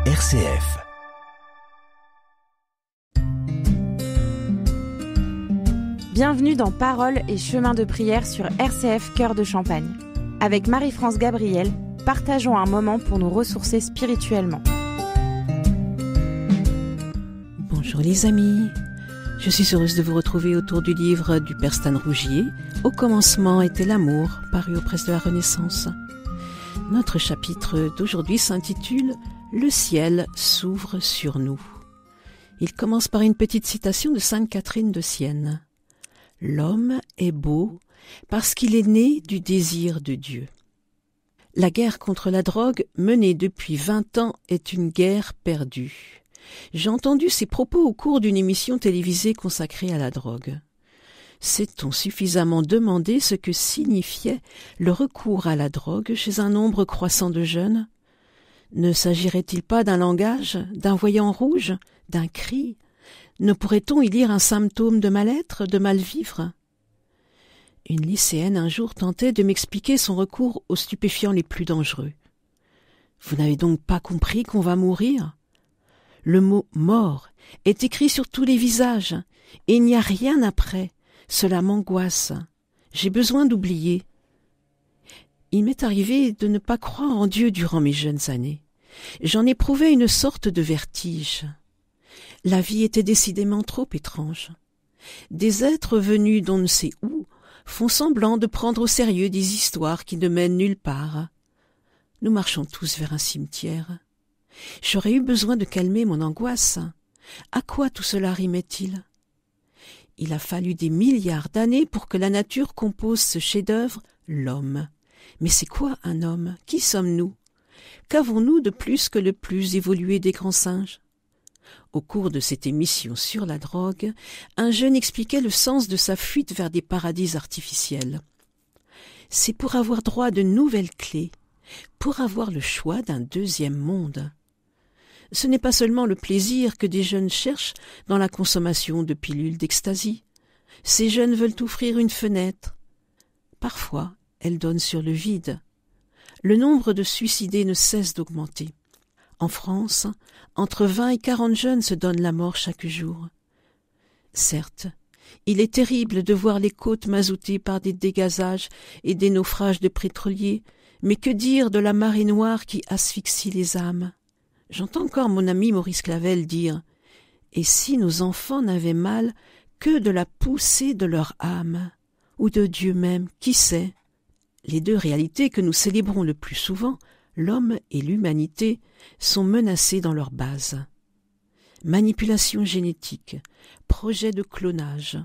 RCF. Bienvenue dans Paroles et chemins de prière sur RCF Cœur de Champagne. Avec Marie-France Gabriel, partageons un moment pour nous ressourcer spirituellement. Bonjour les amis, je suis heureuse de vous retrouver autour du livre du Père Stan Rougier, Au commencement était l'amour, paru aux presses de la Renaissance. Notre chapitre d'aujourd'hui s'intitule « Le ciel s'ouvre sur nous ». Il commence par une petite citation de Sainte Catherine de Sienne. « L'homme est beau parce qu'il est né du désir de Dieu ». La guerre contre la drogue, menée depuis 20 ans, est une guerre perdue. J'ai entendu ces propos au cours d'une émission télévisée consacrée à la drogue. S'est-on suffisamment demandé ce que signifiait le recours à la drogue chez un nombre croissant de jeunes ? Ne s'agirait-il pas d'un langage, d'un voyant rouge, d'un cri ? Ne pourrait-on y lire un symptôme de mal-être, de mal-vivre ? Une lycéenne un jour tentait de m'expliquer son recours aux stupéfiants les plus dangereux. Vous n'avez donc pas compris qu'on va mourir ? Le mot « mort » est écrit sur tous les visages, et il n'y a rien après. Cela m'angoisse. J'ai besoin d'oublier. Il m'est arrivé de ne pas croire en Dieu durant mes jeunes années. J'en éprouvais une sorte de vertige. La vie était décidément trop étrange. Des êtres venus d'on ne sait où font semblant de prendre au sérieux des histoires qui ne mènent nulle part. Nous marchons tous vers un cimetière. J'aurais eu besoin de calmer mon angoisse. À quoi tout cela rimait-il ? Il a fallu des milliards d'années pour que la nature compose ce chef-d'œuvre, l'homme. Mais c'est quoi un homme ? Qui sommes-nous ? Qu'avons-nous de plus que le plus évolué des grands singes ? Au cours de cette émission sur la drogue, un jeune expliquait le sens de sa fuite vers des paradis artificiels. C'est pour avoir droit à de nouvelles clés, pour avoir le choix d'un deuxième monde. Ce n'est pas seulement le plaisir que des jeunes cherchent dans la consommation de pilules d'ecstasy. Ces jeunes veulent offrir une fenêtre. Parfois, elle donne sur le vide. Le nombre de suicidés ne cesse d'augmenter. En France, entre 20 et 40 jeunes se donnent la mort chaque jour. Certes, il est terrible de voir les côtes mazoutées par des dégazages et des naufrages de pétroliers, mais que dire de la marée noire qui asphyxie les âmes ? J'entends encore mon ami Maurice Clavel dire « Et si nos enfants n'avaient mal que de la poussée de leur âme, ou de Dieu même, qui sait ?» Les deux réalités que nous célébrons le plus souvent, l'homme et l'humanité, sont menacées dans leur base. Manipulation génétique, projet de clonage.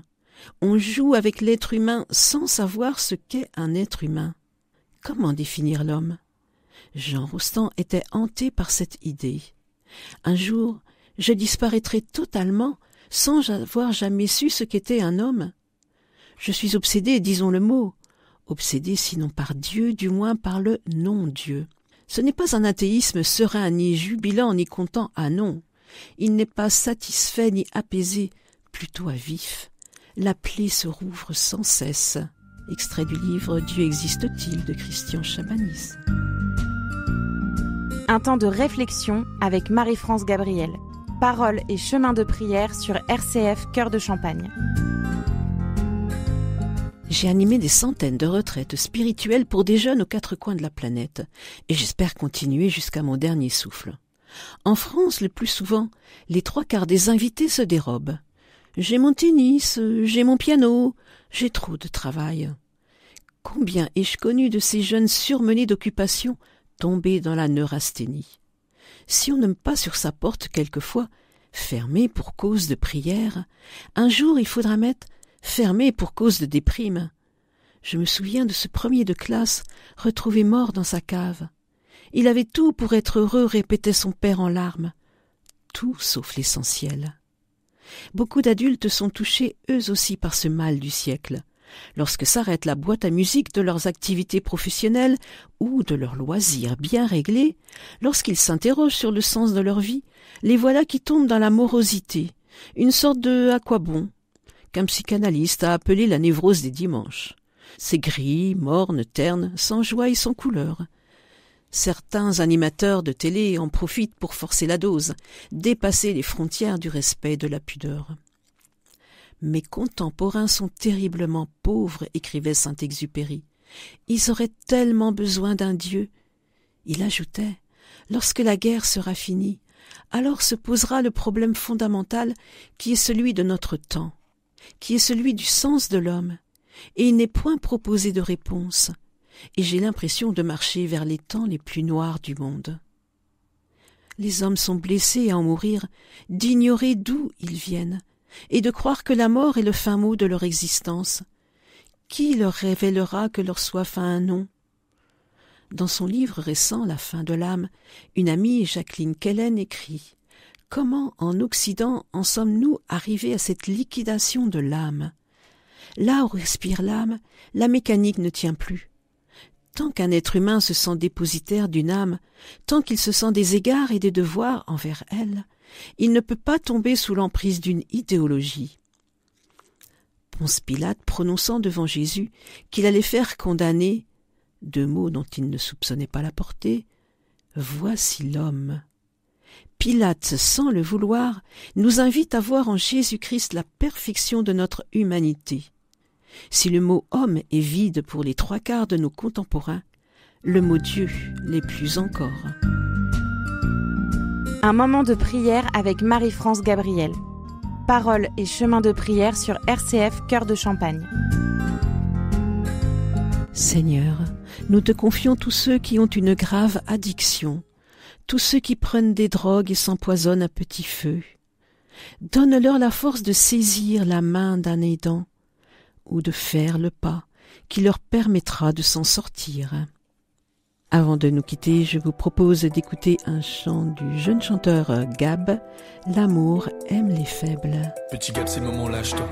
On joue avec l'être humain sans savoir ce qu'est un être humain. Comment définir l'homme ? Jean Rostand était hanté par cette idée. Un jour, je disparaîtrai totalement sans avoir jamais su ce qu'était un homme. Je suis obsédé, disons le mot. Obsédé sinon par Dieu, du moins par le non-Dieu. Ce n'est pas un athéisme serein, ni jubilant, ni content, ah non. Il n'est pas satisfait, ni apaisé, plutôt à vif. La plaie se rouvre sans cesse. Extrait du livre « Dieu existe-t-il » de Christian Chabanis. Un temps de réflexion avec Marie-France Gabriel. Paroles et chemins de prière sur RCF Cœur de Champagne. J'ai animé des centaines de retraites spirituelles pour des jeunes aux 4 coins de la planète, et j'espère continuer jusqu'à mon dernier souffle. En France, le plus souvent, les 3/4 des invités se dérobent. J'ai mon tennis, j'ai mon piano, j'ai trop de travail. Combien ai-je connu de ces jeunes surmenés d'occupation tombés dans la neurasthénie ? Si on ne met pas sur sa porte quelquefois, fermée pour cause de prière, un jour il faudra mettre fermé pour cause de déprime. Je me souviens de ce premier de classe retrouvé mort dans sa cave. Il avait tout pour être heureux, répétait son père en larmes. Tout sauf l'essentiel. Beaucoup d'adultes sont touchés eux aussi par ce mal du siècle. Lorsque s'arrête la boîte à musique de leurs activités professionnelles ou de leurs loisirs bien réglés, lorsqu'ils s'interrogent sur le sens de leur vie, les voilà qui tombent dans la morosité, une sorte de « à quoi bon ?» qu'un psychanalyste a appelé la névrose des dimanches. C'est gris, morne, terne, sans joie et sans couleur. Certains animateurs de télé en profitent pour forcer la dose, dépasser les frontières du respect et de la pudeur. Mes contemporains sont terriblement pauvres, écrivait Saint-Exupéry. Ils auraient tellement besoin d'un Dieu. Il ajoutait, lorsque la guerre sera finie, alors se posera le problème fondamental qui est celui de notre temps, qui est celui du sens de l'homme, et il n'est point proposé de réponse, et j'ai l'impression de marcher vers les temps les plus noirs du monde. Les hommes sont blessés à en mourir, d'ignorer d'où ils viennent, et de croire que la mort est le fin mot de leur existence. Qui leur révélera que leur soif a un nom? Dans son livre récent « La fin de l'âme », une amie, Jacqueline Kellen, écrit « Comment, en Occident, en sommes-nous arrivés à cette liquidation de l'âme? Là où respire l'âme, la mécanique ne tient plus. Tant qu'un être humain se sent dépositaire d'une âme, tant qu'il se sent des égards et des devoirs envers elle, il ne peut pas tomber sous l'emprise d'une idéologie. » Ponce Pilate, prononçant devant Jésus qu'il allait faire condamner, deux mots dont il ne soupçonnait pas la portée, « Voici l'homme ». Pilate, sans le vouloir, nous invite à voir en Jésus-Christ la perfection de notre humanité. Si le mot « homme » est vide pour les trois quarts de nos contemporains, le mot « Dieu » l'est plus encore. Un moment de prière avec Marie-France Gabriel. Paroles et chemins de prière sur RCF Cœur de Champagne. Seigneur, nous te confions tous ceux qui ont une grave addiction, tous ceux qui prennent des drogues et s'empoisonnent à petit feu. Donne-leur la force de saisir la main d'un aidant ou de faire le pas qui leur permettra de s'en sortir. Avant de nous quitter, je vous propose d'écouter un chant du jeune chanteur Gab, « L'amour aime les faibles ». Petit Gab, c'est le moment, lâche-toi.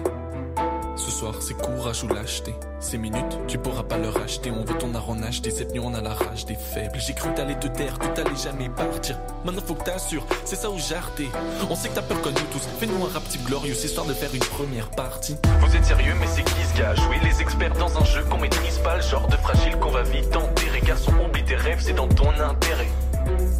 Ce soir, c'est courage ou lâcheté. Ces minutes, tu pourras pas leur acheter. On veut ton art en acheter. Cette nuit, on a la rage des faibles. J'ai cru t'aller te taire, que t'allais jamais partir. Maintenant, faut que t'assures, c'est ça ou jarté. On sait que t'as peur comme nous tous. Fais-nous un rap type glorieux, histoire de faire une première partie. Vous êtes sérieux, mais c'est qui ce gars? Jouer les experts dans un jeu qu'on maîtrise pas. Le genre de fragile qu'on va vite enterrer. Garçon, oublie tes rêves, c'est dans ton intérêt.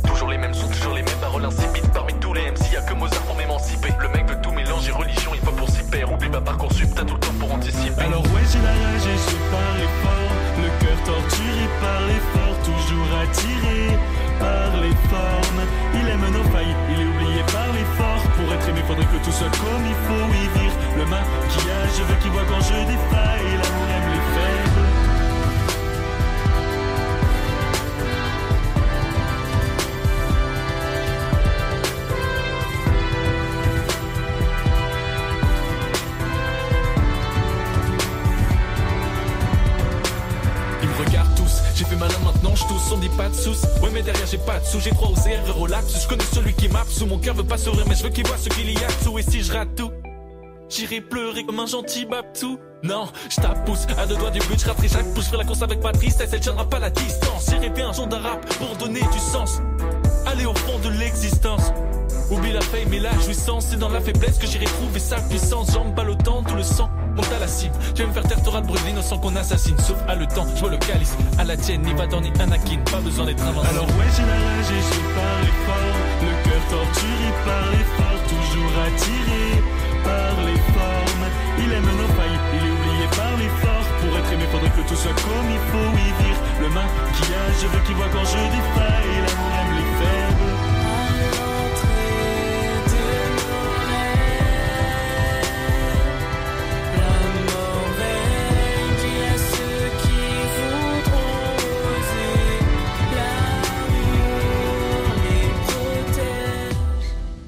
Toujours les mêmes sons, toujours les mêmes paroles insipides. Parmi tous les MC, y'a que Mozart pour m'émanciper. Le mec veut tout mélanger, religion, il faut pour s'y perdre. Oublie pas Parcoursup, t'as tout le temps pour anticiper. Alors ouais, j'ai la rage et je parle fort. Le cœur torturé par l'effort, toujours attiré par les formes. Il aime nos failles, il est oublié par l'effort. Pour être aimé, faudrait que tout soit comme il faut y vivre. Le maquillage, je veux qu'il voit quand je défaille. L'amour aime les faibles. J'ai fait malin maintenant, je tousse, on dit pas de sous. Ouais mais derrière j'ai pas de sous, j'ai droit aux erreurs, au lapsus. Je connais celui qui m'absout, mon cœur veut pas sourire mais je veux qu'il voit ce qu'il y a dessous. Et si je rate tout, j'irai pleurer comme un gentil babtou. Non, je t'appousse, à deux doigts du but, je raterai chaque pouce. Je ferai la course avec Patrice, elle tiendra pas la distance. J'irai bien un jour d'un rap pour donner du sens. Aller au fond de l'existence. Oublie la fame et la jouissance, c'est dans la faiblesse que j'irai trouver sa puissance. Jambes ballottant, tout le sang monte à la cible. Tu vas me faire taire, t'auras le bruit de l'innocent qu'on assassine. Sauf à le temps, je vois le calice à la tienne, ni Vador ni Anakin, pas besoin d'être invincible. Alors ouais, j'ai la rage et je parle fort. Le cœur torturé par l'effort, toujours attiré par les formes. Il aime nos failles, il est oublié par l'effort. Pour être aimé, faudrait que tout soit comme il faut y vivre. Le maquillage, je veux qu'il voit quand je défaille. L'amour aime les faibles.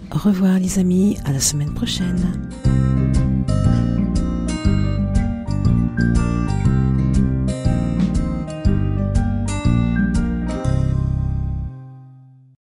Au revoir les amis, à la semaine prochaine.